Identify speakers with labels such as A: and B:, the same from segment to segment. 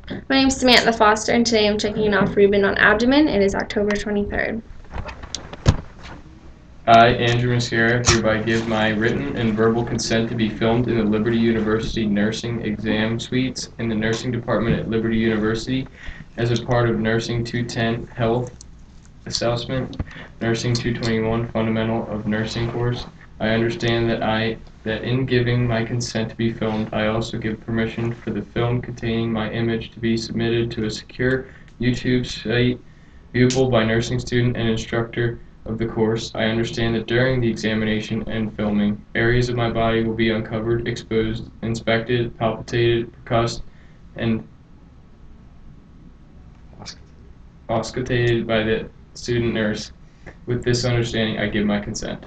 A: My name is Samantha Foster, and today I'm checking off Ruben on abdomen. It is October 23rd.
B: I, Andrew Mascara, hereby give my written and verbal consent to be filmed in the Liberty University Nursing Exam Suites in the Nursing Department at Liberty University as a part of Nursing 210 Health Assessment, Nursing 221 Fundamental of Nursing course. I understand that in giving my consent to be filmed, I also give permission for the film containing my image to be submitted to a secure YouTube site viewable by nursing student and instructor of the course. I understand that during the examination and filming, areas of my body will be uncovered, exposed, inspected, palpated, percussed, and auscultated by the student nurse. With this understanding, I give my consent.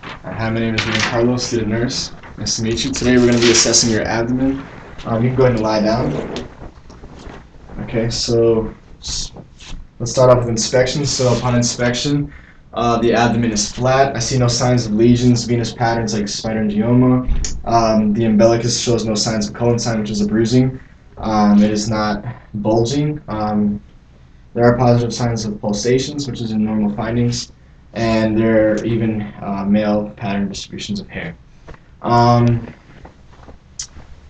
C: Hi, my name is RUbenCarlo, student nurse. Nice to meet you. Today we're going to be assessing your abdomen. You can go ahead and lie down. Okay, so let's start off with inspection. So upon inspection, the abdomen is flat. I see no signs of lesions, venous patterns like spiderangioma. The umbilicus shows no signs of colon sign, which is a bruising. It is not bulging. There are positive signs of pulsations, which is in normal findings, and there are even male pattern distributions of hair. The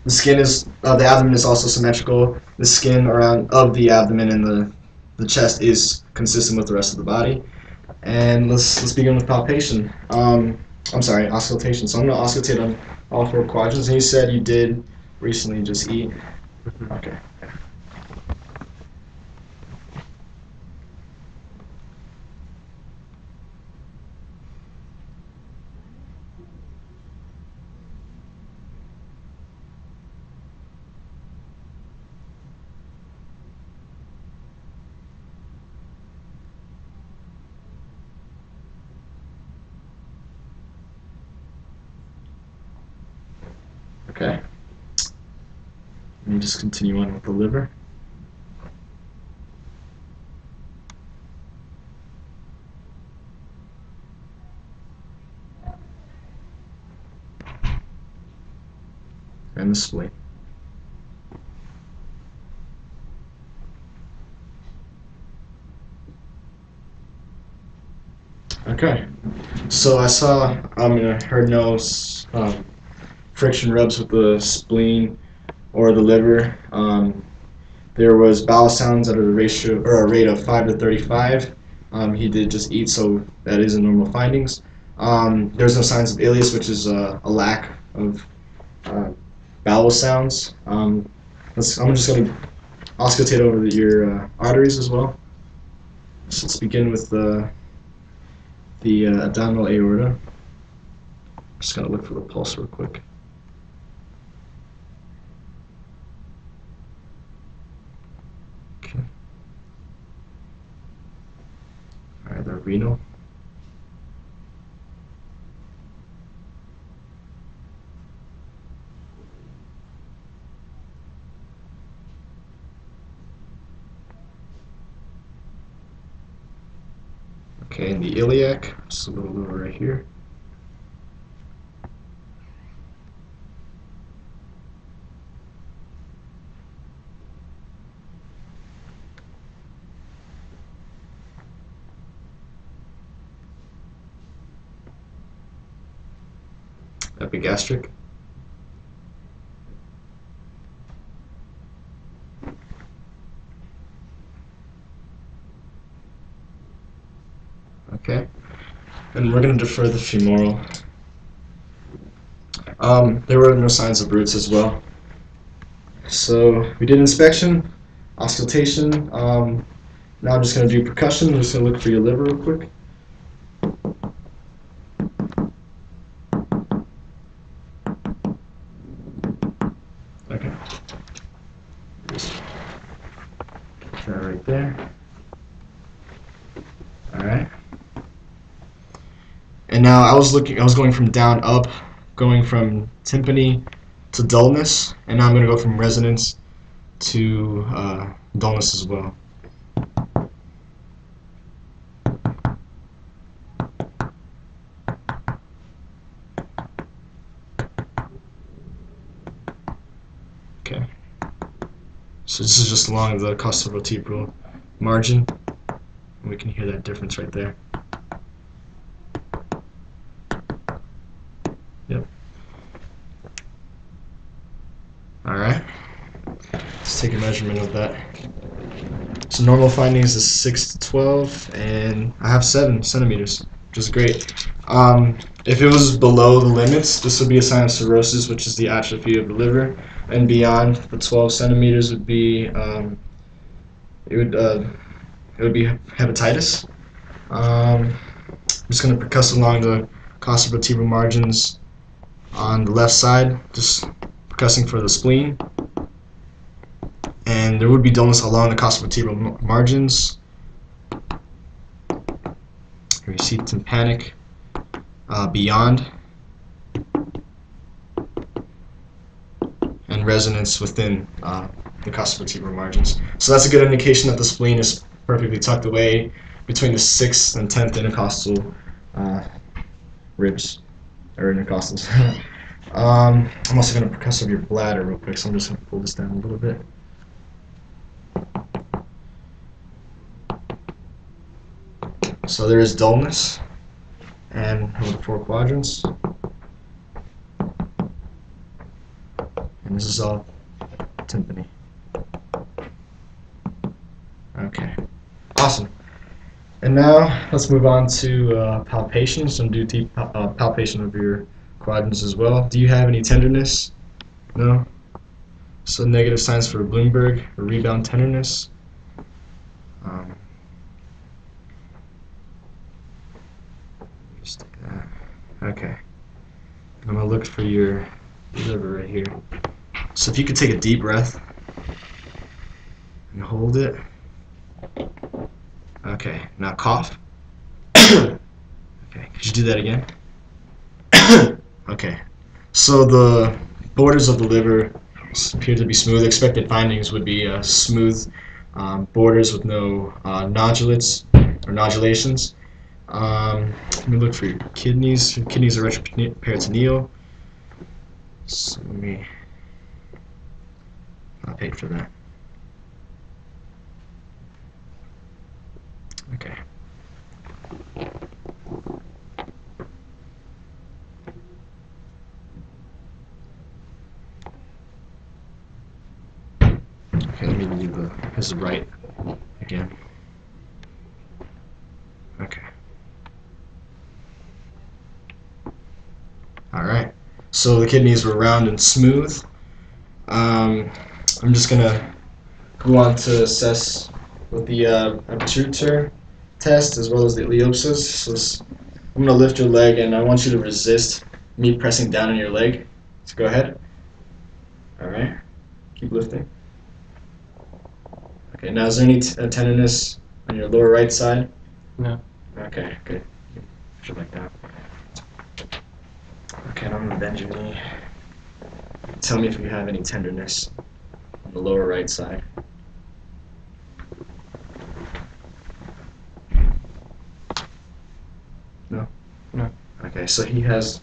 C: skin is the abdomen is also symmetrical. The skin around of the abdomen and the chest is consistent with the rest of the body. And let's begin with palpation. I'm sorry, auscultation. So I'm going to auscultate on all four quadrants. And you said you did recently just eat. Okay. Okay. Let me just continue on with the liver. And the spleen. Okay. So I heard no friction rubs with the spleen or the liver. There was bowel sounds at a rate of 5 to 35. He did just eat, so that is in normal findings. There's no signs of ileus, which is a lack of bowel sounds. I'm just going to auscultate over your arteries as well. So let's begin with the abdominal aorta. Just going to look for the pulse real quick. Okay. All right, the renal. Okay, and the iliac, just a little lower right here. Epigastric. Okay, and we're going to defer the femoral. There were no signs of roots as well. So we did inspection, auscultation. Now I'm just going to do percussion. I'm just going to look for your liver real quick. Okay. Just get that right there. All right. And now I was going from down up, going from tympany to dullness, and now I'm going to go from resonance to dullness as well. Okay. So this is just along the costovertebral margin. And we can hear that difference right there. Yep. Alright. Let's take a measurement of that. So normal findings is 6 to 12, and I have 7 centimeters, which is great. If it was below the limits, this would be a sign of cirrhosis, which is the atrophy of the liver, and beyond the 12 centimeters would be it would be hepatitis. I'm just going to percuss along the costovertebral margins on the left side, just percussing for the spleen. And there would be dullness along the costovertebral margins. Here you see tympanic beyond, and resonance within the costovertebral margins. So that's a good indication that the spleen is perfectly tucked away between the 6th and 10th intercostal ribs, or intercostals. I'm also going to percuss over your bladder real quick, so I'm just going to pull this down a little bit. So there is dullness, and over the 4 quadrants, and this is all tympany. Okay, awesome. And now let's move on to palpation. So do deep palpation of your quadrants as well. Do you have any tenderness? No? So negative signs for Bloomberg or rebound tenderness. Just like that. Okay. I'm going to look for your liver right here. So if you could take a deep breath and hold it. Okay, now cough. Okay, could you do that again? Okay, so the borders of the liver appear to be smooth. Expected findings would be smooth borders with no nodulates or nodulations. Let me look for your kidneys. Your kidneys are retroperitoneal. So let me not pay for that. Okay. Okay, let me leave his right again. Okay. Alright. So the kidneys were round and smooth. I'm just gonna go on to assess with the obtutor test as well as the ileopsis. So I'm gonna lift your leg, and I want you to resist me pressing down on your leg. So go ahead. Alright. Keep lifting. Okay, now is there any tenderness on your lower right side?
B: No.
C: Okay, good. Push it like that. Okay, and I'm going to bend your knee. Tell me if you have any tenderness on the lower right side. No?
B: No.
C: Okay, so he has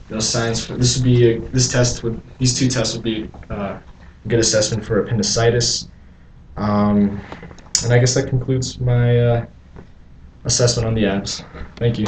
C: no signs for this. Would be these 2 tests would be a good assessment for appendicitis. And I guess that concludes my assessment on the abs. Thank you.